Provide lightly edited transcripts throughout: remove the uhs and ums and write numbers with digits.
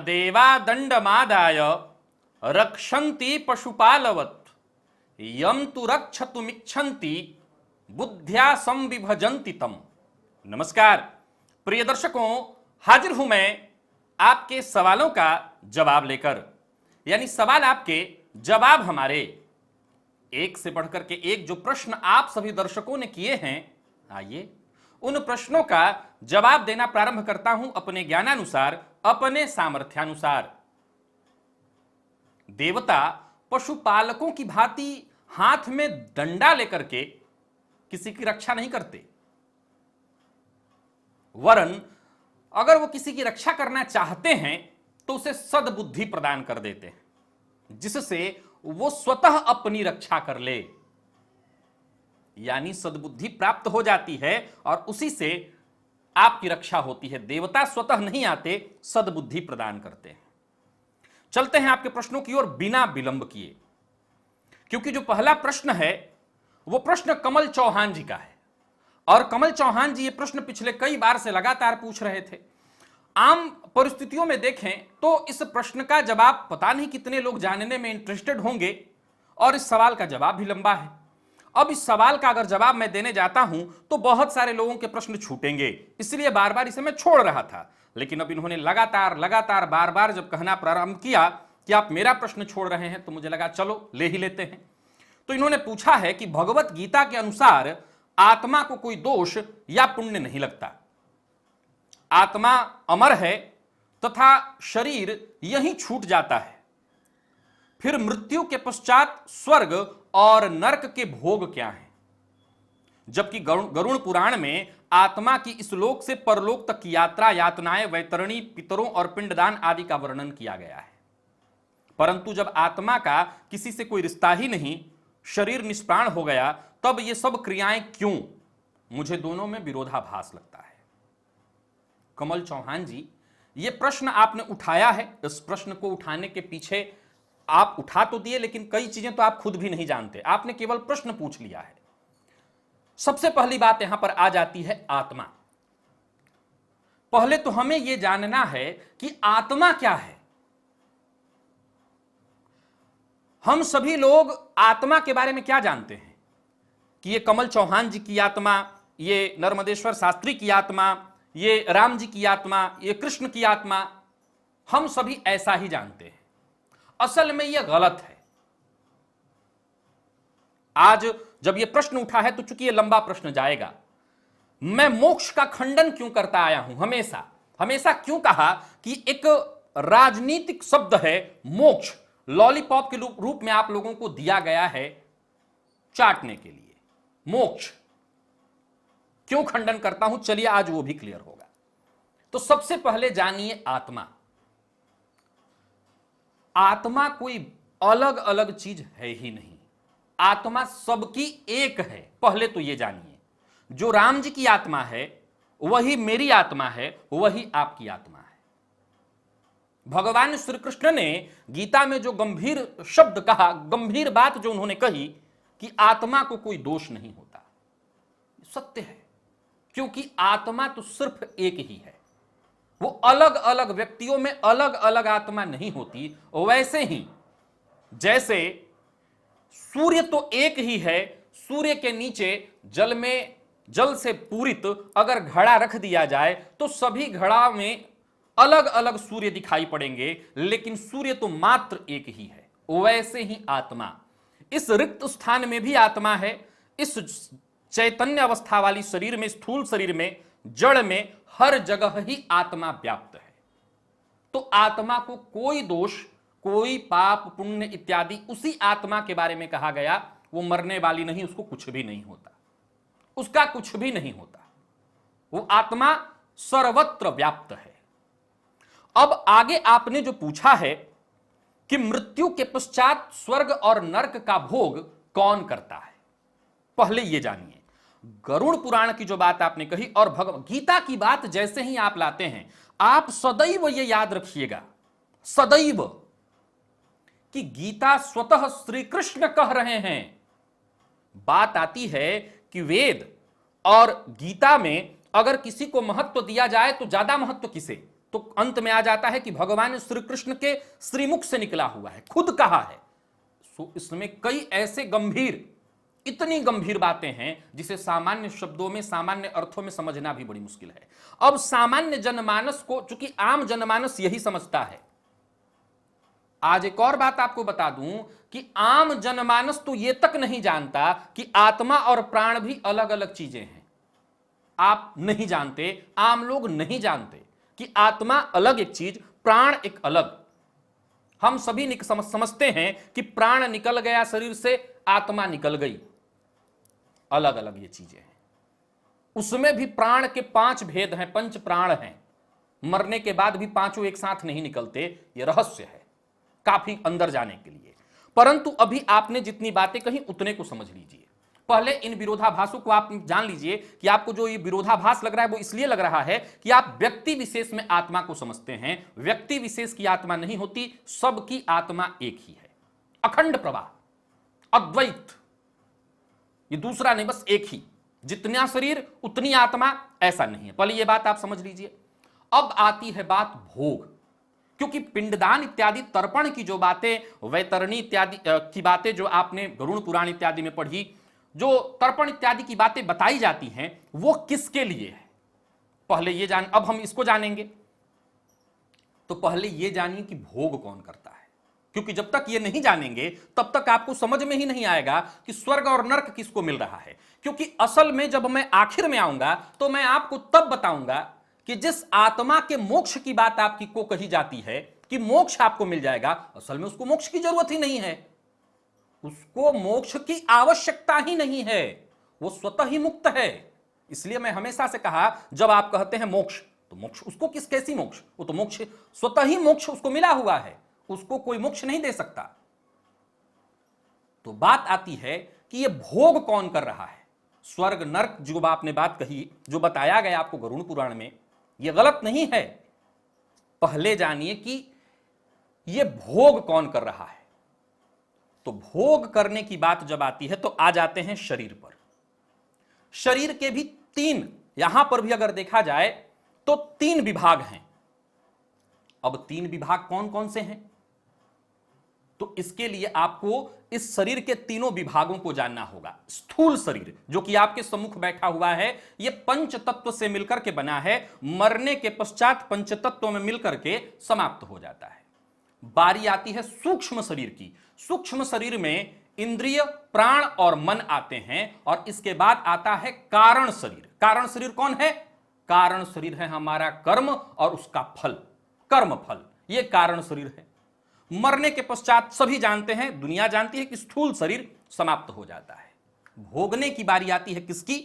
देवा दंडमादाय रक्षन्ति पशुपालवत् यम तु रक्षतुमिच्छन्ति बुद्ध्या संविभजन्ति तम। नमस्कार प्रिय दर्शकों, हाजिर हूं मैं आपके सवालों का जवाब लेकर, यानी सवाल आपके जवाब हमारे। एक से बढ़कर के एक जो प्रश्न आप सभी दर्शकों ने किए हैं, आइए उन प्रश्नों का जवाब देना प्रारंभ करता हूं अपने ज्ञानानुसार, अपने सामर्थ्यानुसार। देवता पशुपालकों की भांति हाथ में डंडा लेकर के किसी की रक्षा नहीं करते, वरन अगर वो किसी की रक्षा करना चाहते हैं तो उसे सद्बुद्धि प्रदान कर देते हैं, जिससे वो स्वतः अपनी रक्षा कर ले, यानी सद्बुद्धि प्राप्त हो जाती है और उसी से आपकी रक्षा होती है। देवता स्वतः नहीं आते, सद्बुद्धि प्रदान करते हैं। चलते हैं आपके प्रश्नों की ओर बिना विलंब किए, क्योंकि जो पहला प्रश्न है वो प्रश्न कमल चौहान जी का है, और कमल चौहान जी ये प्रश्न पिछले कई बार से लगातार पूछ रहे थे। आम परिस्थितियों में देखें तो इस प्रश्न का जवाब पता नहीं कितने लोग जानने में इंटरेस्टेड होंगे, और इस सवाल का जवाब भी लंबा है। अब इस सवाल का अगर जवाब मैं देने जाता हूं तो बहुत सारे लोगों के प्रश्न छूटेंगे, इसलिए बार बार इसे मैं छोड़ रहा था। लेकिन अब इन्होंने लगातार बार बार जब कहना प्रारंभ किया कि आप मेरा प्रश्न छोड़ रहे हैं, तो मुझे लगा चलो ले ही लेते हैं। तो इन्होंने पूछा है कि भगवत गीता के अनुसार आत्मा को कोई दोष या पुण्य नहीं लगता, आत्मा अमर है तथा शरीर यहीं छूट जाता है, फिर मृत्यु के पश्चात स्वर्ग और नरक के भोग क्या हैं? जबकि गरुड़ पुराण में आत्मा की इस लोक से परलोक तक की यात्रा, यातनाएं, वैतरणी, पितरों और पिंडदान आदि का वर्णन किया गया है। परंतु जब आत्मा का किसी से कोई रिश्ता ही नहीं, शरीर निष्प्राण हो गया, तब ये सब क्रियाएं क्यों? मुझे दोनों में विरोधाभास लगता है। कमल चौहान जी, ये प्रश्न आपने उठाया है। इस प्रश्न को उठाने के पीछे आप उठा तो दिए, लेकिन कई चीजें तो आप खुद भी नहीं जानते, आपने केवल प्रश्न पूछ लिया है। सबसे पहली बात यहां पर आ जाती है आत्मा। पहले तो हमें यह जानना है कि आत्मा क्या है। हम सभी लोग आत्मा के बारे में क्या जानते हैं कि ये कमल चौहान जी की आत्मा, ये नर्मदेश्वर शास्त्री की आत्मा, ये राम जी की आत्मा, ये कृष्ण की आत्मा, हम सभी ऐसा ही जानते हैं। असल में यह गलत है। आज जब यह प्रश्न उठा है तो चूंकि यह लंबा प्रश्न जाएगा, मैं मोक्ष का खंडन क्यों करता आया हूं, हमेशा क्यों कहा कि एक राजनीतिक शब्द है मोक्ष, लॉलीपॉप के रूप में आप लोगों को दिया गया है चाटने के लिए। मोक्ष क्यों खंडन करता हूं, चलिए आज वो भी क्लियर होगा। तो सबसे पहले जानिए आत्मा। आत्मा कोई अलग अलग चीज है ही नहीं, आत्मा सबकी एक है। पहले तो यह जानिए, जो राम जी की आत्मा है वही मेरी आत्मा है, वही आपकी आत्मा है। भगवान श्री कृष्ण ने गीता में जो गंभीर शब्द कहा, गंभीर बात जो उन्होंने कही कि आत्मा को कोई दोष नहीं होता, सत्य है। क्योंकि आत्मा तो सिर्फ एक ही है, वो अलग अलग व्यक्तियों में अलग अलग आत्मा नहीं होती। वैसे ही जैसे सूर्य तो एक ही है, सूर्य के नीचे जल से पूरित अगर घड़ा रख दिया जाए तो सभी घड़ा में अलग अलग सूर्य दिखाई पड़ेंगे, लेकिन सूर्य तो मात्र एक ही है। वैसे ही आत्मा, इस रिक्त स्थान में भी आत्मा है, इस चैतन्य अवस्था वाली शरीर में, स्थूल शरीर में, जड़ में, हर जगह ही आत्मा व्याप्त है। तो आत्मा को कोई दोष, कोई पाप पुण्य इत्यादि उसी आत्मा के बारे में कहा गया। वो मरने वाली नहीं, उसको कुछ भी नहीं होता, उसका कुछ भी नहीं होता। वो आत्मा सर्वत्र व्याप्त है। अब आगे आपने जो पूछा है कि मृत्यु के पश्चात स्वर्ग और नरक का भोग कौन करता है, पहले यह जानिए। गरुड़ पुराण की जो बात आपने कही और भगवत गीता की बात जैसे ही आप लाते हैं, आप सदैव यह याद रखिएगा, सदैव, कि गीता स्वतः श्री कृष्ण कह रहे हैं। बात आती है कि वेद और गीता में अगर किसी को महत्व दिया जाए तो ज्यादा महत्व किसे, तो अंत में आ जाता है कि भगवान श्री कृष्ण के श्रीमुख से निकला हुआ है, खुद कहा है। सो इसमें कई ऐसे गंभीर, इतनी गंभीर बातें हैं जिसे सामान्य शब्दों में, सामान्य अर्थों में समझना भी बड़ी मुश्किल है। अब सामान्य जनमानस को, चूंकि आम जनमानस यही समझता है। आज एक और बात आपको बता दूं कि आम जनमानस तो यह तक नहीं जानता कि आत्मा और प्राण भी अलग अलग चीजें हैं। आप नहीं जानते, आम लोग नहीं जानते कि आत्मा अलग एक चीज, प्राण एक अलग। हम सभी समझते हैं कि प्राण निकल गया शरीर से, आत्मा निकल गई। अलग अलग ये चीजें हैं। उसमें भी प्राण के 5 भेद हैं, 5 प्राण हैं। मरने के बाद भी पांचों एक साथ नहीं निकलते, यह रहस्य है काफी अंदर जाने के लिए। परंतु अभी आपने जितनी बातें कही उतने को समझ लीजिए। पहले इन विरोधाभासों को आप जान लीजिए कि आपको जो ये विरोधाभास लग रहा है वो इसलिए लग रहा है कि आप व्यक्ति विशेष में आत्मा को समझते हैं। व्यक्ति विशेष की आत्मा नहीं होती, सबकी आत्मा एक ही है, अखंड प्रवाह, अद्वैत। ये दूसरा नहीं, बस एक ही, जितना शरीर उतनी आत्मा, ऐसा नहीं है। पहले ये बात आप समझ लीजिए। अब आती है बात भोग, क्योंकि पिंडदान इत्यादि तर्पण की जो बातें, वैतरणी इत्यादि की बातें जो आपने गरुड़ पुराण इत्यादि में पढ़ी, जो तर्पण इत्यादि की बातें बताई जाती हैं, वो किसके लिए है पहले ये जान। अब हम इसको जानेंगे, तो पहले ये जानिए कि भोग कौन करता है, क्योंकि जब तक ये नहीं जानेंगे तब तक आपको समझ में ही नहीं आएगा कि स्वर्ग और नर्क किसको मिल रहा है। क्योंकि असल में जब मैं आखिर में आऊंगा तो मैं आपको तब बताऊंगा कि जिस आत्मा के मोक्ष की बात आपकी को कही जाती है कि मोक्ष आपको मिल जाएगा, असल में उसको मोक्ष की जरूरत ही नहीं है, उसको मोक्ष की आवश्यकता ही नहीं है, वो स्वतः ही मुक्त है। इसलिए मैं हमेशा से कहा, जब आप कहते हैं मोक्ष, तो मोक्ष उसको कैसी मोक्ष, वो तो मोक्ष स्वतः ही मोक्ष उसको मिला हुआ है, उसको कोई मोक्ष नहीं दे सकता। तो बात आती है कि ये भोग कौन कर रहा है। स्वर्ग नर्क जो आपने बात कही, जो बताया गया आपको गरुड़ पुराण में, ये गलत नहीं है। पहले जानिए कि ये भोग कौन कर रहा है। तो भोग करने की बात जब आती है तो आ जाते हैं शरीर पर। शरीर के भी 3, यहां पर भी अगर देखा जाए तो 3 विभाग हैं। अब 3 विभाग कौन कौन से हैं, तो इसके लिए आपको इस शरीर के तीनों विभागों को जानना होगा। स्थूल शरीर जो कि आपके सम्मुख बैठा हुआ है, यह पंच तत्व से मिलकर के बना है, मरने के पश्चात पंच तत्वों में मिलकर के समाप्त हो जाता है। बारी आती है सूक्ष्म शरीर की। सूक्ष्म शरीर में इंद्रिय, प्राण और मन आते हैं, और इसके बाद आता है कारण शरीर। कारण शरीर कौन है? कारण शरीर है हमारा कर्म और उसका फल, कर्म फल, यह कारण शरीर है। मरने के पश्चात सभी जानते हैं, दुनिया जानती है कि स्थूल शरीर समाप्त हो जाता है। भोगने की बारी आती है किसकी?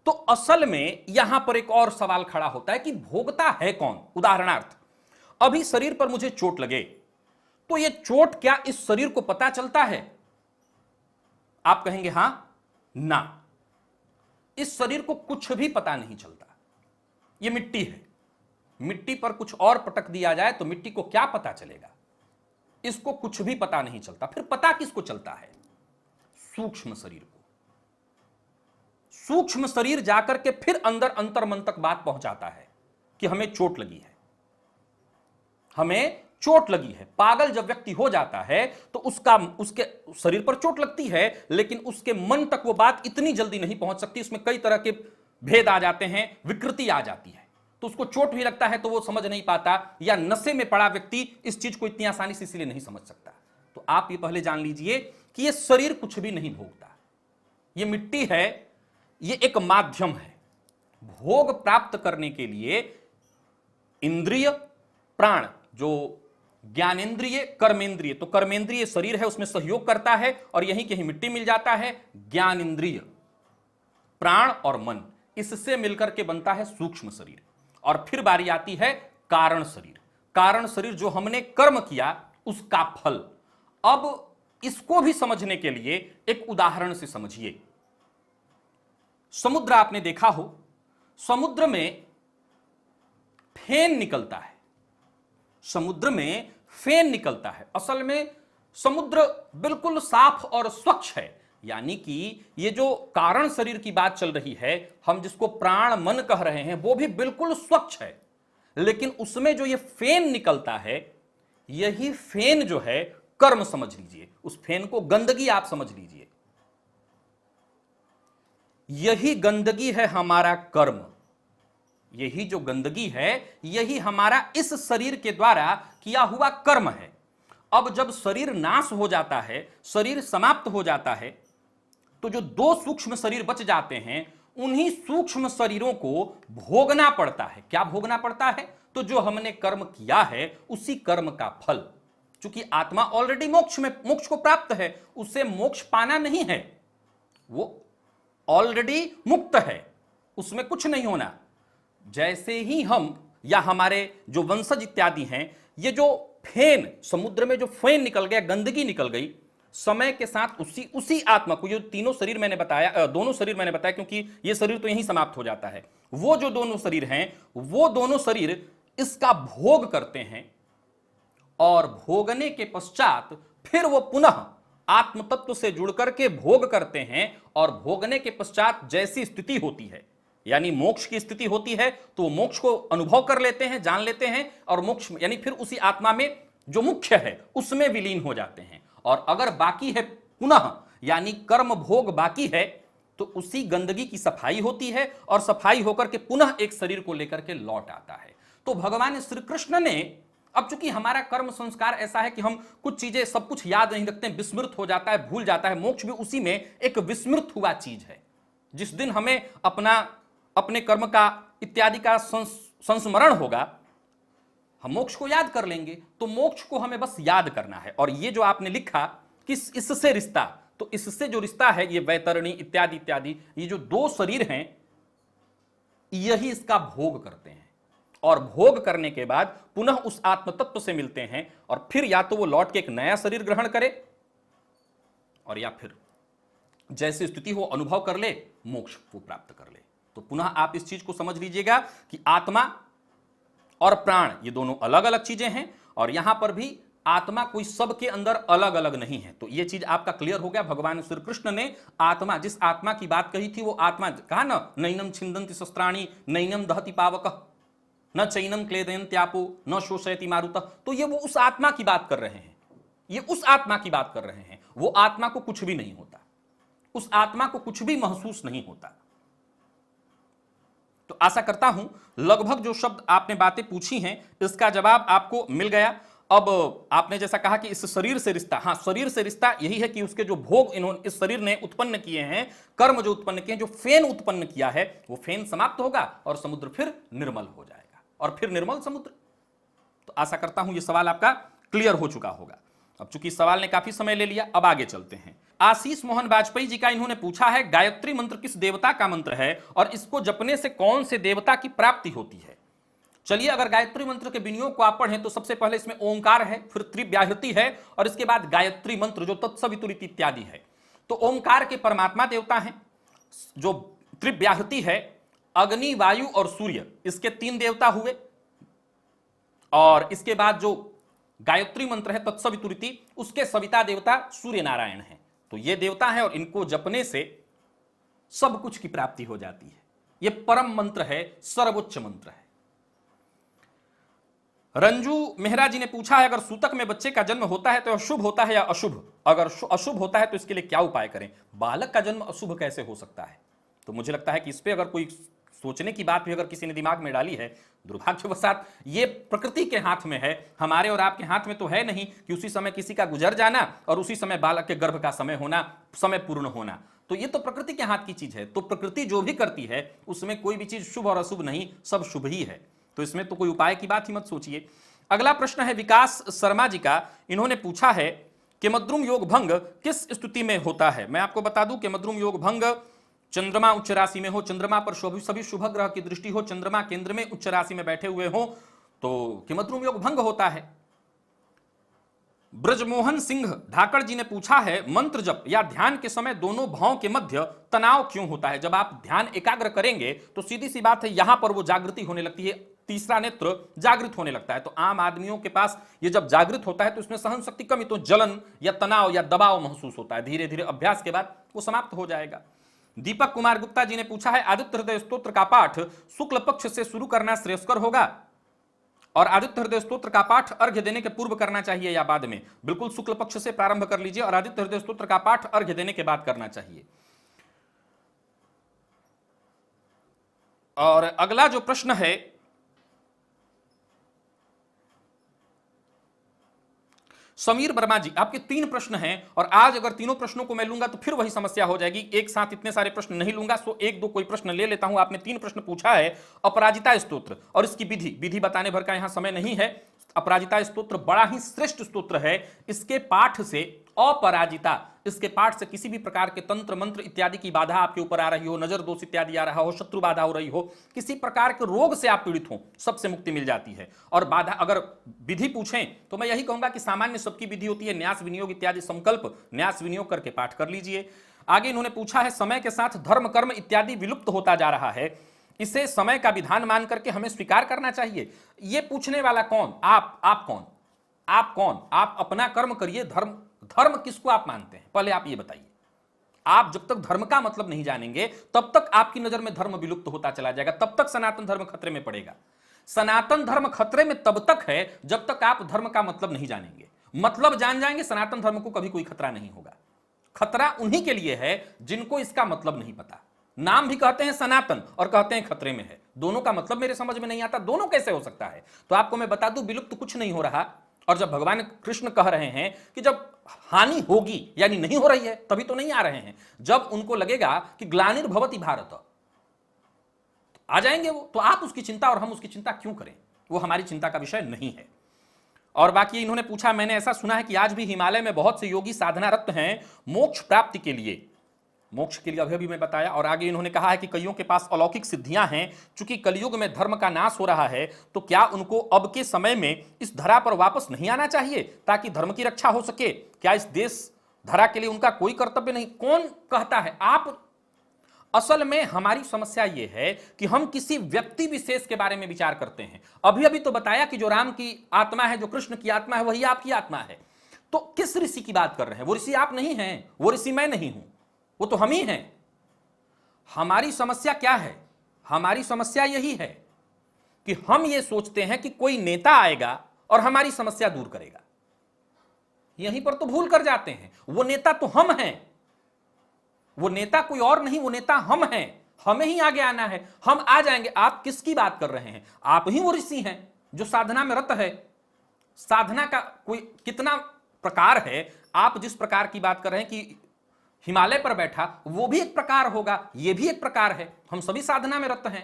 तो असल में यहां पर एक और सवाल खड़ा होता है कि भोगता है कौन। उदाहरणार्थ, अभी शरीर पर मुझे चोट लगे, तो यह चोट क्या इस शरीर को पता चलता है? आप कहेंगे हां ना, इस शरीर को कुछ भी पता नहीं चलता। यह मिट्टी है, मिट्टी पर कुछ और पटक दिया जाए तो मिट्टी को क्या पता चलेगा? इसको कुछ भी पता नहीं चलता। फिर पता किसको चलता है? सूक्ष्म शरीर को। सूक्ष्म शरीर जाकर के फिर अंदर अंतर्मन तक बात पहुंचाता है कि हमें चोट लगी है, हमें चोट लगी है। पागल जब व्यक्ति हो जाता है तो उसके शरीर पर चोट लगती है, लेकिन उसके मन तक वो बात इतनी जल्दी नहीं पहुंच सकती। उसमें कई तरह के भेद आ जाते हैं, विकृति आ जाती है, तो उसको चोट भी लगता है तो वो समझ नहीं पाता, या नशे में पड़ा व्यक्ति इस चीज को इतनी आसानी से इसलिए नहीं समझ सकता। तो आप ये पहले जान लीजिए कि ये शरीर कुछ भी नहीं भोगता, ये मिट्टी है, ये एक माध्यम है। भोग प्राप्त करने के लिए इंद्रिय, प्राण, जो ज्ञानेंद्रिय, कर्मेंद्रिय, तो कर्मेंद्रिय शरीर है उसमें सहयोग करता है, और यहीं कहीं मिट्टी मिल जाता है। ज्ञानेंद्रिय, प्राण और मन, इससे मिलकर के बनता है सूक्ष्म शरीर। और फिर बारी आती है कारण शरीर। कारण शरीर जो हमने कर्म किया उसका फल। अब इसको भी समझने के लिए एक उदाहरण से समझिए। समुद्र आपने देखा हो, समुद्र में फेन निकलता है, समुद्र में फेन निकलता है। असल में समुद्र बिल्कुल साफ और स्वच्छ है, यानी कि ये जो कारण शरीर की बात चल रही है, हम जिसको प्राण मन कह रहे हैं, वो भी बिल्कुल स्वच्छ है। लेकिन उसमें जो ये फेन निकलता है, यही फेन जो है कर्म समझ लीजिए, उस फेन को गंदगी आप समझ लीजिए। यही गंदगी है हमारा कर्म, यही जो गंदगी है यही हमारा इस शरीर के द्वारा किया हुआ कर्म है। अब जब शरीर नाश हो जाता है, शरीर समाप्त हो जाता है, तो जो दो सूक्ष्म शरीर बच जाते हैं, उन्हीं सूक्ष्म शरीरों को भोगना पड़ता है। क्या भोगना पड़ता है? तो जो हमने कर्म किया है उसी कर्म का फल। चूंकि आत्मा ऑलरेडी मोक्ष को प्राप्त है, उसे मोक्ष पाना नहीं है, वो ऑलरेडी मुक्त है, उसमें कुछ नहीं होना। जैसे ही हम या हमारे जो वंशज इत्यादि हैं, ये जो फेन, समुद्र में जो फेन निकल गया, गंदगी निकल गई, समय के साथ उसी आत्मा को, ये तीनों शरीर मैंने बताया, दोनों शरीर मैंने बताया, क्योंकि ये शरीर तो यहीं समाप्त हो जाता है, वो जो दोनों शरीर हैं, वो दोनों शरीर इसका भोग करते हैं, और भोगने के पश्चात फिर वो पुनः आत्म तत्व से जुड़ करके भोग करते हैं, और भोगने के पश्चात जैसी स्थिति होती है, यानी मोक्ष की स्थिति होती है, तो मोक्ष को अनुभव कर लेते हैं, जान लेते हैं, और मोक्ष यानी फिर उसी आत्मा में जो मुख्य है उसमें विलीन हो जाते हैं। और अगर बाकी है पुनः, यानी कर्म भोग बाकी है, तो उसी गंदगी की सफाई होती है, और सफाई होकर के पुनः एक शरीर को लेकर के लौट आता है। तो भगवान श्री कृष्ण ने, अब चूंकि हमारा कर्म संस्कार ऐसा है कि हम कुछ चीजें सब कुछ याद नहीं रखते, विस्मृत हो जाता है, भूल जाता है, मोक्ष भी उसी में एक विस्मृत हुआ चीज है। जिस दिन हमें अपने कर्म का इत्यादि का संस्मरण होगा, हम मोक्ष को याद कर लेंगे। तो मोक्ष को हमें बस याद करना है। और ये जो आपने लिखा कि इससे रिश्ता, तो इससे जो रिश्ता है, ये वैतरणी इत्यादि इत्यादि, ये जो दो शरीर हैं, यही इसका भोग करते हैं, और भोग करने के बाद पुनः उस आत्म तत्व से मिलते हैं, और फिर या तो वो लौट के एक नया शरीर ग्रहण करे, और या फिर जैसी स्थिति हो अनुभव कर ले, मोक्ष को प्राप्त कर ले। तो पुनः आप इस चीज को समझ लीजिएगा कि आत्मा और प्राण ये दोनों अलग अलग चीजें हैं, और यहां पर भी आत्मा कोई सबके अंदर अलग अलग नहीं है। तो ये चीज आपका क्लियर हो गया। भगवान श्री कृष्ण ने आत्मा, जिस आत्मा की बात कही थी, वो आत्मा कहा ना, नैनम छिंदन्ति शस्त्राणि नैनम दहति पावक न चैनम क्लेदयन्त्यापो न शोषयति मारुतः। तो ये वो उस आत्मा की बात कर रहे हैं, ये उस आत्मा की बात कर रहे हैं। वो आत्मा को कुछ भी नहीं होता, उस आत्मा को कुछ भी महसूस नहीं होता। तो आशा करता हूं लगभग जो शब्द आपने बातें पूछी हैं, इसका जवाब आपको मिल गया। अब आपने जैसा कहा कि इस शरीर से रिश्ता, हाँ, शरीर से रिश्ता यही है कि उसके जो भोग इन्होंने इस शरीर ने उत्पन्न किए हैं, कर्म जो उत्पन्न किए हैं, जो फेन उत्पन्न किया है, वो फेन समाप्त होगा और समुद्र फिर निर्मल हो जाएगा, और फिर निर्मल समुद्र। तो आशा करता हूं ये सवाल आपका क्लियर हो चुका होगा। अब चूंकि इस सवाल ने काफी समय ले लिया, अब आगे चलते हैं। आशीष मोहन वाजपेयी जी का इन्होंने पूछा है, गायत्री मंत्र किस देवता का मंत्र है और इसको जपने से कौन से देवता की प्राप्ति होती है? चलिए, अगर गायत्री मंत्र के विनियोग को आप पढ़ें तो सबसे पहले इसमें ओंकार है, फिर त्रिव्याहृति है, और इसके बाद गायत्री मंत्र जो तत्सवितुरिति इत्यादि है। तो ओंकार के परमात्मा देवता हैं। जो त्रिव्याहृति है, अग्नि, वायु और सूर्य, इसके 3 देवता हुए। और इसके बाद जो गायत्री मंत्र है तत्सवितुरिति, उसके सविता देवता सूर्य नारायण हैं। तो ये देवता है, और इनको जपने से सब कुछ की प्राप्ति हो जाती है। ये परम मंत्र है, सर्वोच्च मंत्र है। रंजू मेहरा जी ने पूछा है, अगर सूतक में बच्चे का जन्म होता है तो शुभ होता है या अशुभ? अगर अशुभ होता है तो इसके लिए क्या उपाय करें? बालक का जन्म अशुभ कैसे हो सकता है? तो मुझे लगता है कि इस पे अगर कोई सोचने की बात भी अगर किसी ने दिमाग में डाली है, दुर्भाग्यवशात ये प्रकृति के हाथ में है, हमारे और आपके हाथ में तो है नहीं कि उसी समय किसी का गुजर जाना और उसी समय बालक के गर्भ का समय होना, समय पूर्ण होना। तो ये तो प्रकृति के हाथ की चीज है। तो प्रकृति जो भी करती है उसमें कोई भी चीज शुभ और अशुभ नहीं, सब शुभ ही है। तो इसमें तो कोई उपाय की बात ही मत सोचिए। अगला प्रश्न है विकास शर्मा जी का। इन्होंने पूछा है कि मद्रुम योग भंग किस स्थिति में होता है? मैं आपको बता दूं कि मद्रुम योग भंग चंद्रमा उच्च राशि में हो, चंद्रमा पर सभी शुभ ग्रह की दृष्टि हो, चंद्रमा केंद्र में उच्च राशि में बैठे हुए हो, तो किमद्रुम योग भंग होता है। ब्रजमोहन सिंह ढाकड़ जी ने पूछा है, मंत्र जप या ध्यान के समय दोनों भावों के मध्य तनाव क्यों होता है? जब आप ध्यान एकाग्र करेंगे तो सीधी सी बात है, यहां पर वो जागृति होने लगती है, तीसरा नेत्र जागृत होने लगता है। तो आम आदमियों के पास ये जब जागृत होता है तो इसमें सहन शक्ति कमी, तो जलन या तनाव या दबाव महसूस होता है। धीरे धीरे अभ्यास के बाद वो समाप्त हो जाएगा। दीपक कुमार गुप्ता जी ने पूछा है, आदित्य हृदय स्तोत्र का पाठ शुक्ल पक्ष से शुरू करना श्रेयस्कर होगा? और आदित्य हृदय स्तोत्र का पाठ अर्घ्य देने के पूर्व करना चाहिए या बाद में? बिल्कुल शुक्ल पक्ष से प्रारंभ कर लीजिए और आदित्य हृदय स्तोत्र का पाठ अर्घ्य देने के बाद करना चाहिए। और अगला जो प्रश्न है, समीर वर्मा जी, आपके 3 प्रश्न हैं और आज अगर तीनों प्रश्नों को मैं लूंगा तो फिर वही समस्या हो जाएगी। एक साथ इतने सारे प्रश्न नहीं लूंगा, सो एक दो कोई प्रश्न ले लेता हूं। आपने 3 प्रश्न पूछा है अपराजिता स्तोत्र और इसकी विधि बताने भर का यहां समय नहीं है। अपराजिता स्तोत्र बड़ा ही श्रेष्ठ स्तोत्र है। इसके पाठ से अपराजिता, इसके पाठ से किसी भी प्रकार के तंत्र मंत्र इत्यादि की बाधा आपके ऊपर आ रही हो, नजर दोष इत्यादि आ रहा हो, शत्रु बाधा हो रही हो, किसी प्रकार के रोग से आप पीड़ित हो, सबसे मुक्ति मिल जाती है। और बाधा अगर विधि पूछें तो मैं यही कहूंगा कि सामान्य सबकी विधि होती है, न्यास विनियोग इत्यादि संकल्प न्यास विनियोग करके पाठ कर लीजिए। आगे इन्होंने पूछा है समय के साथ धर्म कर्म इत्यादि विलुप्त होता जा रहा है, इसे समय का विधान मान करके हमें स्वीकार करना चाहिए। यह पूछने वाला कौन? आप कौन? आप कौन? आप अपना कर्म करिए। धर्म किसको आप मानते हैं, पहले आप ये बताइए। आप जब तक धर्म का मतलब नहीं जानेंगे तब तक आपकी नजर में धर्म विलुप्त होता चला जाएगा, तब तक सनातन धर्म खतरे में पड़ेगा। सनातन धर्म खतरे में तब तक है जब तक आप धर्म का मतलब नहीं जानेंगे। मतलब जान जाएंगे, सनातन धर्म को कभी कोई खतरा नहीं होगा। खतरा उन्हीं के लिए है जिनको इसका मतलब नहीं पता। नाम भी कहते हैं सनातन और कहते हैं खतरे में है, दोनों का मतलब मेरे समझ में नहीं आता। दोनों कैसे हो सकता है? तो आपको मैं बता दूं, विलुप्त कुछ नहीं हो रहा। और जब भगवान कृष्ण कह रहे हैं कि जब हानि होगी यानी नहीं हो रही है, तभी तो नहीं आ रहे हैं। जब उनको लगेगा कि ग्लानिर्भवति भारत, तो आ जाएंगे वो। तो आप उसकी चिंता और हम उसकी चिंता क्यों करें? वो हमारी चिंता का विषय नहीं है। और बाकी इन्होंने पूछा, मैंने ऐसा सुना है कि आज भी हिमालय में बहुत से योगी साधनारत हैं मोक्ष प्राप्ति के लिए। मोक्ष के लिए अभी मैं बताया। और आगे इन्होंने कहा है कि कईयों के पास अलौकिक सिद्धियां हैं, चूंकि कलयुग में धर्म का नाश हो रहा है, तो क्या उनको अब के समय में इस धरा पर वापस नहीं आना चाहिए ताकि धर्म की रक्षा हो सके? क्या इस देश धरा के लिए उनका कोई कर्तव्य नहीं? कौन कहता है? आप असल में हमारी समस्या यह है कि हम किसी व्यक्ति विशेष के बारे में विचार करते हैं। अभी तो बताया कि जो राम की आत्मा है, जो कृष्ण की आत्मा है, वही आपकी आत्मा है। तो किस ऋषि की बात कर रहे हैं? वो ऋषि आप नहीं हैं, वो ऋषि मैं नहीं हूं, वो तो हम ही हैं। हमारी समस्या क्या है? हमारी समस्या यही है कि हम ये सोचते हैं कि कोई नेता आएगा और हमारी समस्या दूर करेगा। यहीं पर तो भूल कर जाते हैं। वो नेता तो हम हैं, वो नेता कोई और नहीं, वो नेता हम हैं। हमें ही आगे आना है, हम आ जाएंगे। आप किसकी बात कर रहे हैं? आप ही वो ऋषि हैं जो साधना में रत है। साधना का कोई कितना प्रकार है? आप जिस प्रकार की बात कर रहे हैं कि हिमालय पर बैठा, वो भी एक प्रकार होगा, ये भी एक प्रकार है। हम सभी साधना में रत हैं,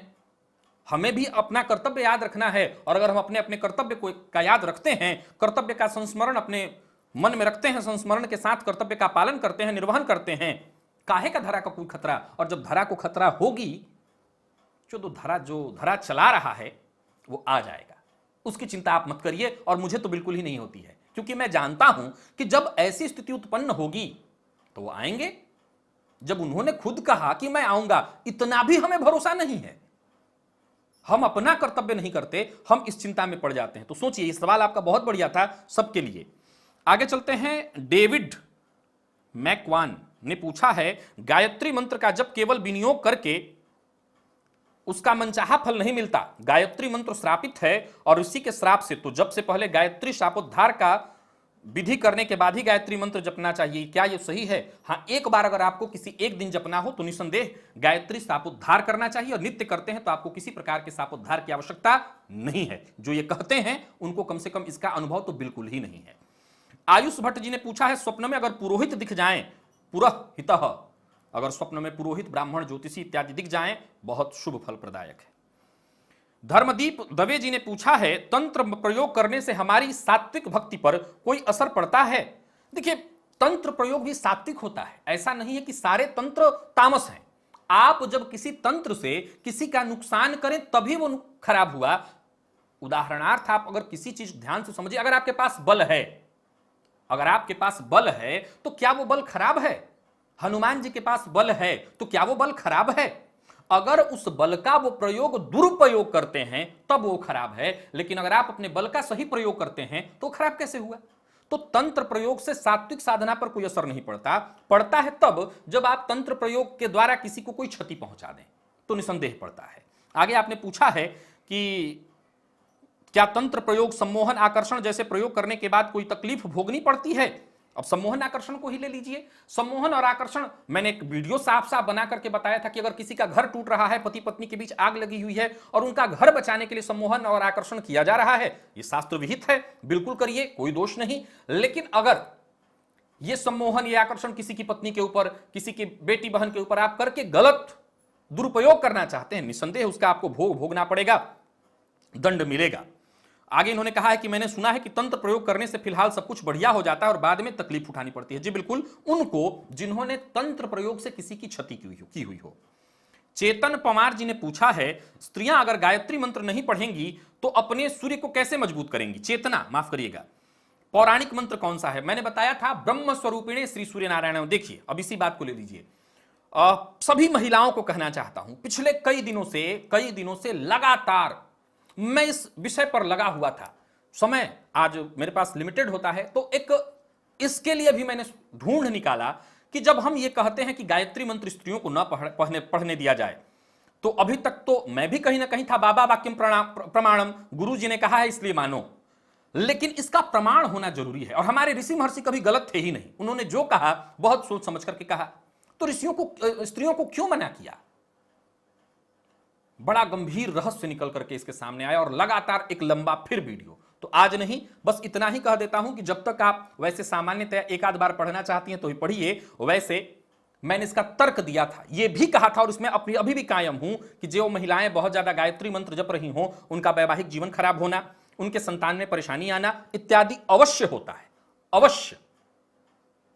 हमें भी अपना कर्तव्य याद रखना है। और अगर हम अपने अपने कर्तव्य को का याद रखते हैं, कर्तव्य का संस्मरण अपने मन में रखते हैं, संस्मरण के साथ कर्तव्य का पालन करते हैं, निर्वहन करते हैं, काहे का धरा का कोई खतरा? और जब धरा को खतरा होगी, जो धरा चला रहा है वो आ जाएगा, उसकी चिंता आप मत करिए। और मुझे तो बिल्कुल ही नहीं होती है, क्योंकि मैं जानता हूं कि जब ऐसी स्थिति उत्पन्न होगी तो वो आएंगे। जब उन्होंने खुद कहा कि मैं आऊंगा, इतना भी हमें भरोसा नहीं है। हम अपना कर्तव्य नहीं करते, हम इस चिंता में पड़ जाते हैं। तो सोचिए, ये सवाल आपका बहुत बढ़िया था सबके लिए। आगे चलते हैं। डेविड मैकवान ने पूछा है, गायत्री मंत्र का जब केवल विनियोग करके उसका मनचाहा फल नहीं मिलता, गायत्री मंत्र श्रापित है और इसी के श्राप से, तो जब से पहले गायत्री शापोद्धार का विधि करने के बाद ही गायत्री मंत्र जपना चाहिए, क्या यह सही है? हाँ, एक बार अगर आपको किसी एक दिन जपना हो तो निसंदेह गायत्री शापोद्धार करना चाहिए। और नित्य करते हैं तो आपको किसी प्रकार के शापोद्धार की आवश्यकता नहीं है। जो ये कहते हैं उनको कम से कम इसका अनुभव तो बिल्कुल ही नहीं है। आयुष भट्ट जी ने पूछा है, स्वप्न में अगर पुरोहित दिख जाएं, पुरोहितः, अगर स्वप्न में पुरोहित ब्राह्मण ज्योतिषी इत्यादि दिख जाएं, बहुत शुभ फल प्रदायक है। धर्मदीप दवे जी ने पूछा है, तंत्र प्रयोग करने से हमारी सात्विक भक्ति पर कोई असर पड़ता है? देखिए, तंत्र प्रयोग भी सात्विक होता है, ऐसा नहीं है कि सारे तंत्र तामस हैं। आप जब किसी तंत्र से किसी का नुकसान करें तभी वो खराब हुआ। उदाहरणार्थ, आप अगर किसी चीज ध्यान से समझिए, अगर आपके पास बल है, अगर आपके पास बल है तो क्या वो बल खराब है? हनुमान जी के पास बल है तो क्या वो बल खराब है? अगर उस बल का वो प्रयोग दुरुपयोग करते हैं तब वो खराब है, लेकिन अगर आप अपने बल का सही प्रयोग करते हैं तो खराब कैसे हुआ? तो तंत्र प्रयोग से सात्विक साधना पर कोई असर नहीं पड़ता। पड़ता है तब जब आप तंत्र प्रयोग के द्वारा किसी को कोई क्षति पहुंचा दें, तो निसंदेह पड़ता है। आगे आपने पूछा है कि क्या तंत्र प्रयोग, सम्मोहन, आकर्षण जैसे प्रयोग करने के बाद कोई तकलीफ भोगनी पड़ती है? अब सम्मोहन आकर्षण को ही ले लीजिए। सम्मोहन और आकर्षण, मैंने एक वीडियो साफ साफ बना करके बताया था कि अगर किसी का घर टूट रहा है, पति पत्नी के बीच आग लगी हुई है और उनका घर बचाने के लिए सम्मोहन और आकर्षण किया जा रहा है, यह शास्त्र विहित है, बिल्कुल करिए, कोई दोष नहीं। लेकिन अगर यह सम्मोहन या आकर्षण किसी की पत्नी के ऊपर, किसी की बेटी बहन के ऊपर आप करके गलत दुरुपयोग करना चाहते हैं, निसंदेह उसका आपको भोगना पड़ेगा, दंड मिलेगा। आगे इन्होंने कहा है कि मैंने सुना है कि तंत्र प्रयोग करने से फिलहाल सब कुछ बढ़िया हो जाता है और बाद में तकलीफ उठानी पड़ती है। जी बिल्कुल, उनको जिन्होंने तंत्र प्रयोग से किसी की क्षति की हुई हो। चेतन पवार जी ने पूछा है, स्त्रियां अगर गायत्री मंत्र नहीं पढ़ेंगी तो अपने सूर्य को कैसे मजबूत करेंगी? चेतना, माफ करिएगा, पौराणिक मंत्र कौन सा है? मैंने बताया था ब्रह्म स्वरूपिणे श्री सूर्य नारायण। देखिए, अब इसी बात को ले लीजिए। सभी महिलाओं को कहना चाहता हूं, पिछले कई दिनों से लगातार मैं इस विषय पर लगा हुआ था। समय आज मेरे पास लिमिटेड होता है, तो एक इसके लिए भी मैंने ढूंढ निकाला कि जब हम ये कहते हैं कि गायत्री मंत्र स्त्रियों को न पढ़ने दिया जाए, तो अभी तक तो मैं भी कहीं ना कहीं था, बाबा वाक्यम प्रमाणम, गुरु जी ने कहा है इसलिए मानो, लेकिन इसका प्रमाण होना जरूरी है। और हमारे ऋषि महर्षि कभी गलत थे ही नहीं, उन्होंने जो कहा बहुत सोच समझ करके कहा। तो ऋषियों को, स्त्रियों को क्यों मना किया? बड़ा गंभीर रहस्य निकल करके इसके सामने आया और लगातार एक लंबा फिर वीडियो। तो आज नहीं, बस इतना ही कह देता हूं कि जब तक आप वैसे सामान्यतया एक आध बार पढ़ना चाहती हैं तो ही पढ़िए। वैसे मैंने इसका तर्क दिया था, यह भी कहा था और इसमें अपनी अभी भी कायम हूं कि जो महिलाएं बहुत ज्यादा गायत्री मंत्र जप रही हों, उनका वैवाहिक जीवन खराब होना, उनके संतान में परेशानी आना इत्यादि अवश्य होता है, अवश्य।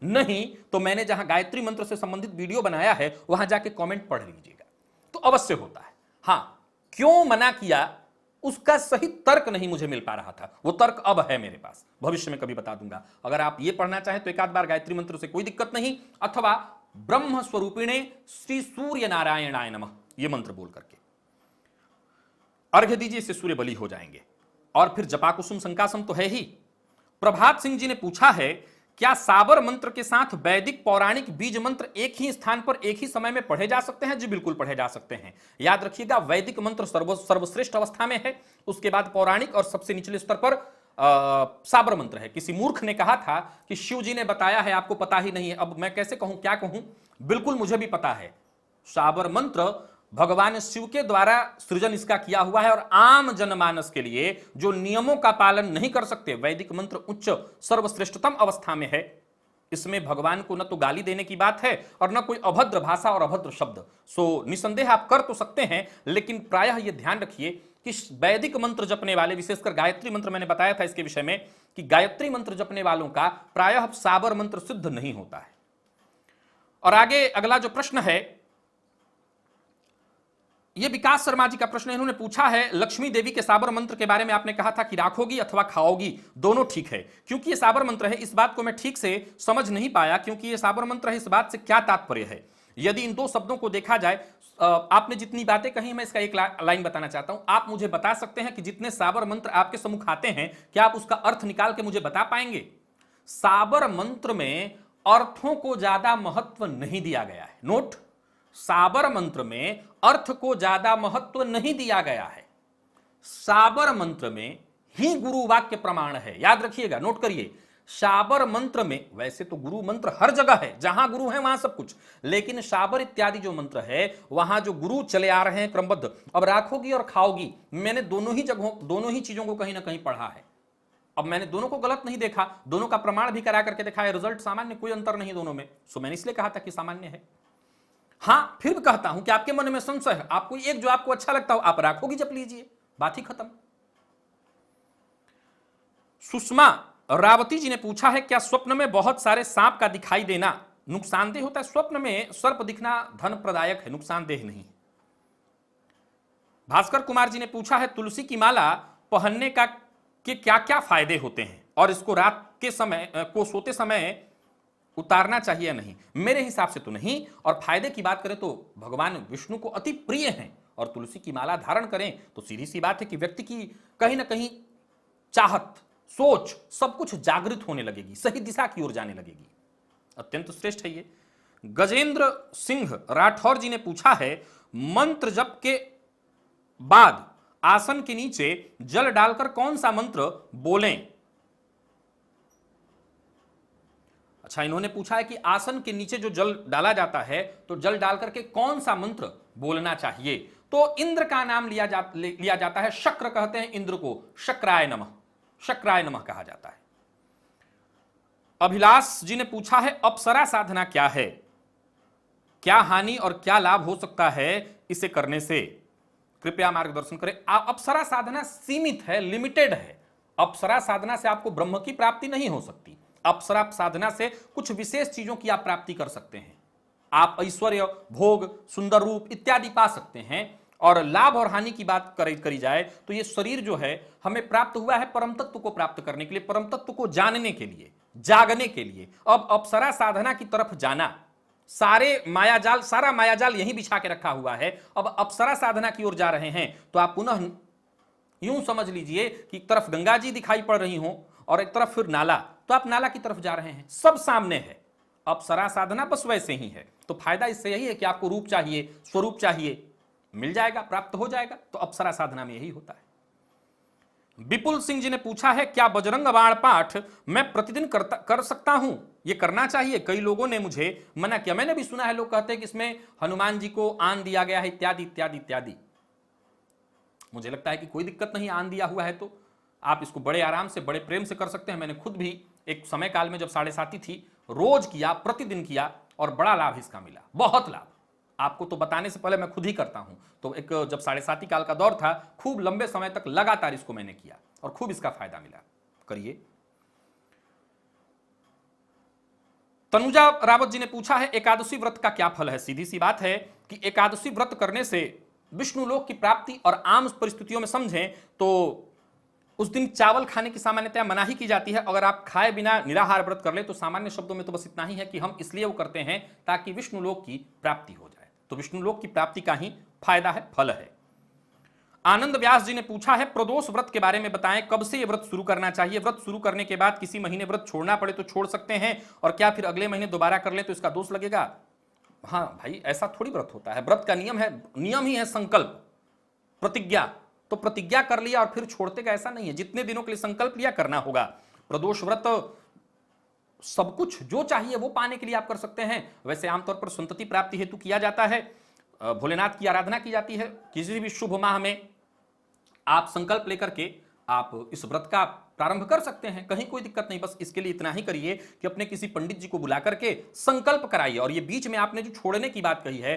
नहीं तो मैंने जहां गायत्री मंत्र से संबंधित वीडियो बनाया है वहां जाके कमेंट पढ़ लीजिएगा, तो अवश्य होता है। हां, क्यों मना किया उसका सही तर्क नहीं मुझे मिल पा रहा था, वो तर्क अब है मेरे पास, भविष्य में कभी बता दूंगा। अगर आप ये पढ़ना चाहें तो एक आध बार गायत्री मंत्र से कोई दिक्कत नहीं, अथवा ब्रह्म स्वरूपिणे श्री सूर्य नारायणाय नमः ये मंत्र बोल करके अर्घ्य दीजिए, इससे सूर्य बलि हो जाएंगे। और फिर जपाकुसुम संकासम तो है ही। प्रभात सिंह जी ने पूछा है, क्या साबर मंत्र के साथ वैदिक पौराणिक बीज मंत्र एक ही स्थान पर एक ही समय में पढ़े जा सकते हैं? जी बिल्कुल पढ़े जा सकते हैं। याद रखिएगा, वैदिक मंत्र सर्वश्रेष्ठ अवस्था में है, उसके बाद पौराणिक और सबसे निचले स्तर पर साबर मंत्र है। किसी मूर्ख ने कहा था कि शिव जी ने बताया है, आपको पता ही नहीं है। अब मैं कैसे कहूं, क्या कहूं? बिल्कुल मुझे भी पता है। साबर मंत्र भगवान शिव के द्वारा सृजन इसका किया हुआ है और आम जनमानस के लिए जो नियमों का पालन नहीं कर सकते, वैदिक मंत्र उच्च सर्वश्रेष्ठतम अवस्था में है। इसमें भगवान को न तो गाली देने की बात है और न कोई अभद्र भाषा और अभद्र शब्द। सो निसंदेह आप कर तो सकते हैं, लेकिन प्रायः यह ध्यान रखिए कि वैदिक मंत्र जपने वाले, विशेषकर गायत्री मंत्र, मैंने बताया था इसके विषय में कि गायत्री मंत्र जपने वालों का प्रायः साबर मंत्र सिद्ध नहीं होता है। और आगे अगला जो प्रश्न है, यह विकास शर्मा जी का प्रश्न है। इन्होंने पूछा है, लक्ष्मी देवी के साबर मंत्र के बारे में आपने कहा था कि राखोगी अथवा खाओगी, दोनों ठीक है। क्योंकि यह साबर मंत्र है, इस बात को मैं ठीक से समझ नहीं पाया, क्योंकि यह साबर मंत्र है, इस बात से क्या तात्पर्य है? यदि इन दो शब्दों को देखा जाए, आपने जितनी बातें कही, मैं इसका एक लाइन बताना चाहता हूं। आप मुझे बता सकते हैं कि जितने साबर मंत्र आपके सम्मुख आते हैं, क्या आप उसका अर्थ निकाल के मुझे बता पाएंगे? साबर मंत्र में अर्थों को ज्यादा महत्व नहीं दिया गया है। नोट, साबर मंत्र में अर्थ को ज्यादा महत्व नहीं दिया गया है। साबर मंत्र में ही गुरु वाक्य प्रमाण है, याद रखिएगा, नोट करिए। साबर मंत्र में, वैसे तो गुरु मंत्र हर जगह है, जहां गुरु है वहां सब कुछ, लेकिन साबर इत्यादि जो मंत्र है वहां जो गुरु चले आ रहे हैं क्रमबद्ध। अब राखोगी और खाओगी, मैंने दोनों ही जगहों, दोनों ही चीजों को कहीं ना कहीं पढ़ा है। अब मैंने दोनों को गलत नहीं देखा, दोनों का प्रमाण भी करा करके देखा है, रिजल्ट सामान्य, कोई अंतर नहीं दोनों में। सो मैंने इसलिए कहा था कि सामान्य है। हां, फिर भी कहता हूं कि आपके मन में संशय है, आपको एक जो आपको अच्छा लगता हो आप राखोगी जप लीजिए, बात ही खत्म। सुषमा रावती जी ने पूछा है, क्या स्वप्न में बहुत सारे सांप का दिखाई देना नुकसानदेह होता है? स्वप्न में सर्प दिखना धन प्रदायक है, नुकसानदेह नहीं। भास्कर कुमार जी ने पूछा है, तुलसी की माला पहनने का के क्या क्या फायदे होते हैं और इसको रात के समय को सोते समय उतारना चाहिए या नहीं? मेरे हिसाब से तो नहीं। और फायदे की बात करें तो भगवान विष्णु को अति प्रिय हैं, और तुलसी की माला धारण करें तो सीधी सी बात है कि व्यक्ति की कहीं ना कहीं चाहत, सोच, सब कुछ जागृत होने लगेगी, सही दिशा की ओर जाने लगेगी। अत्यंत श्रेष्ठ है ये। गजेंद्र सिंह राठौर जी ने पूछा है, मंत्र जप के बाद आसन के नीचे जल डालकर कौन सा मंत्र बोलें? अच्छा, इन्होंने पूछा है कि आसन के नीचे जो जल डाला जाता है तो जल डालकर के कौन सा मंत्र बोलना चाहिए? तो इंद्र का नाम लिया जाता है, शक्र कहते हैं इंद्र को, शक्राय नमः, शक्राय नमः कहा जाता है। अभिलाष जी ने पूछा है अप्सरा साधना क्या है, क्या हानि और क्या लाभ हो सकता है इसे करने से, कृपया मार्गदर्शन करें। अप्सरा साधना सीमित है, लिमिटेड है। अप्सरा साधना से आपको ब्रह्म की प्राप्ति नहीं हो सकती। अप्सरा साधना से कुछ विशेष चीजों की आप प्राप्ति कर सकते हैं। आप ऐश्वर्य, भोग, सुंदर रूप इत्यादि पा सकते हैं। और लाभ और हानि की बात करी जाए तो ये शरीर जो है हमें प्राप्त हुआ है परम तत्व को प्राप्त करने के लिए, परम तत्व को जानने के लिए, जागने के लिए। अब अप्सरा साधना की तरफ जाना, सारा मायाजाल यहीं बिछा के रखा हुआ है। अब अप्सरा साधना की ओर जा रहे हैं तो आप पुनः यूं समझ लीजिए कि एक तरफ गंगा जी दिखाई पड़ रही हो और एक तरफ फिर नाला, तो आप नाला की तरफ जा रहे हैं, सब सामने है। अप्सरा साधना बस वैसे ही है। तो फायदा इससे यही है कि आपको रूप चाहिए, स्वरूप चाहिए, मिल जाएगा, प्राप्त हो जाएगा। तो अप्सरा साधना में यही होता है। विपुल सिंह जी ने पूछा है क्या बजरंग बाण पाठ मैं प्रतिदिन कर सकता हूं? यह करना चाहिए। कई लोगों ने मुझे मना किया। मैंने भी सुना है लोग कहते हैं कि इसमें हनुमान जी को आन दिया गया है, इत्यादि इत्यादि इत्यादि। मुझे लगता है कि कोई दिक्कत नहीं, आन दिया हुआ है तो आप इसको बड़े आराम से, बड़े प्रेम से कर सकते हैं। मैंने खुद भी एक समय काल में जब 7:30 थी, रोज किया, प्रतिदिन किया और बड़ा लाभ इसका मिला, बहुत लाभ। आपको तो बताने से पहले मैं खुद ही करता हूं। तो एक जब 7:30 काल का दौर था, खूब लंबे समय तक लगातार इसको मैंने किया और खूब इसका फायदा मिला। करिए। तनुजा रावत जी ने पूछा है एकादशी व्रत का क्या फल है? सीधी सी बात है कि एकादशी व्रत करने से विष्णु लोक की प्राप्ति, और आम परिस्थितियों में समझें तो उस दिन चावल खाने की सामान्यतया मनाही की जाती है। अगर आप खाए बिना निराहार व्रत कर ले तो सामान्य शब्दों में तो बस इतना ही है कि हम इसलिए वो करते हैं ताकि विष्णु लोक की प्राप्ति हो जाए। तो विष्णु लोक की प्राप्ति का ही फायदा है, फल है। आनंद व्यास जी ने पूछा है प्रदोष व्रत के बारे में बताएं, कब से यह व्रत शुरू करना चाहिए? व्रत शुरू करने के बाद किसी महीने व्रत छोड़ना पड़े तो छोड़ सकते हैं, और क्या फिर अगले महीने दोबारा कर ले तो इसका दोष लगेगा? हाँ भाई, ऐसा थोड़ी व्रत होता है। व्रत का नियम ही है संकल्प, प्रतिज्ञा। तो प्रतिज्ञा कर लिया और फिर छोड़ते का ऐसा नहीं है। जितने दिनों के लिए संकल्प लिया करना होगा। प्रदोष व्रत सब कुछ जो चाहिए वो पाने के लिए आप कर सकते हैं। वैसे आमतौर पर संतति प्राप्ति हेतु किया जाता है, भोलेनाथ की आराधना की जाती है। किसी भी शुभ माह में आप संकल्प लेकर के आप इस व्रत का प्रारंभ कर सकते हैं, कहीं कोई दिक्कत नहीं। बस इसके लिए इतना ही करिए कि अपने किसी पंडित जी को बुला करके संकल्प कराइए। और ये बीच में आपने जो छोड़ने की बात कही है,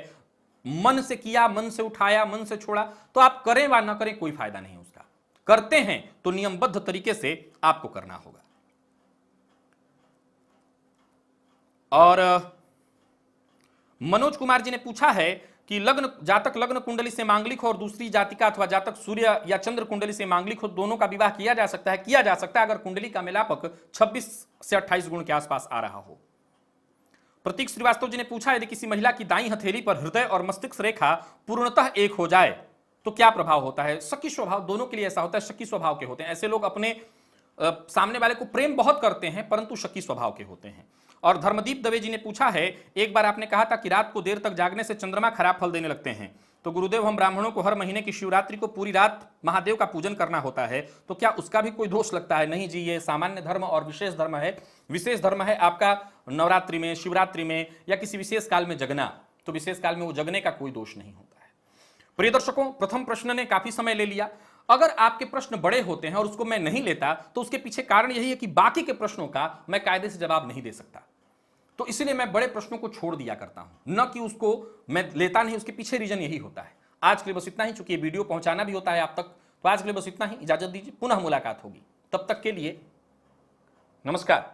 मन से किया, मन से उठाया, मन से छोड़ा, तो आप करें वा ना करें कोई फायदा नहीं उसका। करते हैं तो नियमबद्ध तरीके से आपको करना होगा। और मनोज कुमार जी ने पूछा है कि जातक लग्न कुंडली से मांगलिक हो और दूसरी जातिका अथवा जातक सूर्य या चंद्र कुंडली से मांगलिक हो, दोनों का विवाह किया जा सकता है? किया जा सकता है अगर कुंडली का मिलापक 26 से 28 गुण के आसपास आ रहा हो। प्रतीक श्रीवास्तव जी ने पूछा यदि किसी महिला की दाईं हथेली पर हृदय और मस्तिष्क रेखा पूर्णतः एक हो जाए तो क्या प्रभाव होता है? शकी स्वभाव, दोनों के लिए ऐसा होता है, शकी स्वभाव के होते हैं। ऐसे लोग अपने सामने वाले को प्रेम बहुत करते हैं परंतु शकी स्वभाव के होते हैं। और धर्मदीप दवे जी ने पूछा है एक बार आपने कहा था कि रात को देर तक जागने से चंद्रमा खराब फल देने लगते हैं, तो गुरुदेव हम ब्राह्मणों को हर महीने की शिवरात्रि को पूरी रात महादेव का पूजन करना होता है, तो क्या उसका भी कोई दोष लगता है? नहीं जी, ये सामान्य धर्म और विशेष धर्म है। विशेष धर्म है आपका नवरात्रि में, शिवरात्रि में या किसी विशेष काल में जगना, तो विशेष काल में वो जगने का कोई दोष नहीं होता है। प्रिय दर्शकों, प्रथम प्रश्न ने काफी समय ले लिया। अगर आपके प्रश्न बड़े होते हैं और उसको मैं नहीं लेता तो उसके पीछे कारण यही है कि बाकी के प्रश्नों का मैं कायदे से जवाब नहीं दे सकता, तो इसलिए मैं बड़े प्रश्नों को छोड़ दिया करता हूं, न कि उसको मैं लेता नहीं। उसके पीछे रीजन यही होता है। आज के लिए बस इतना ही, चूंकि वीडियो पहुंचाना भी होता है आप तक, तो आज के लिए बस इतना ही। इजाजत दीजिए, पुनः मुलाकात होगी। तब तक के लिए नमस्कार।